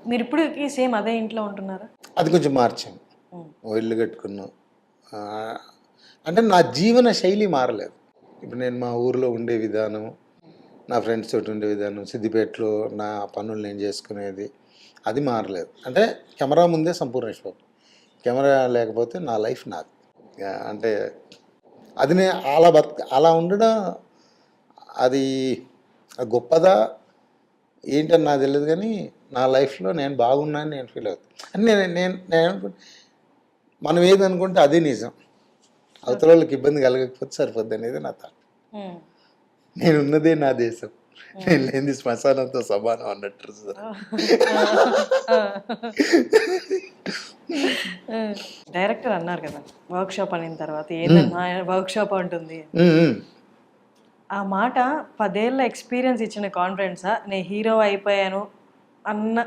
మీరు ఇప్పటికి సేమ్ అదే ఇంట్లో ఉంటున్నారా? అది కొంచెం మార్చాను. ఓ ఇల్లు కట్టుకున్నాం. అంటే నా జీవన శైలి మారలేదు. ఇప్పుడు నేను మా ఊర్లో ఉండే విధానం, నా ఫ్రెండ్స్ తోటి ఉండే విధానం, సిద్దిపేటలో నా పనులు నేను చేసుకునేది అది మారలేదు. అంటే కెమెరా ముందే సంపూర్ణ విశ్వాసం. కెమెరా లేకపోతే నా లైఫ్ నాది. అంటే అది అలా ఉండడం అది గొప్పదా ఏంటని నాకు తెలియదు, కానీ నా లైఫ్లో నేను బాగున్నాను నేను ఫీల్ అవుతాను. అని నేను అనుకుంటా, మనం ఏది అనుకుంటే అదే నిజం. అవతల వాళ్ళకి ఇబ్బంది కలగకపోతే సరిపోద్ది అనేది నా థాట్. నేనున్నదే నా దేశం, నేను లేనిది శ్మశానంతో సమానం అన్నట్టు సార్. డైరెక్టర్ అన్నారు కదా, వర్క్ షాప్ అయిన తర్వాత ఏందన్నా వర్క్ షాప్ ఉంటుంది. ఆ మాట 10 ఏళ్ళ ఎక్స్పీరియన్స్ ఇచ్చిన కాన్ఫిడెన్సా నేను హీరో అయిపోయాను అన్న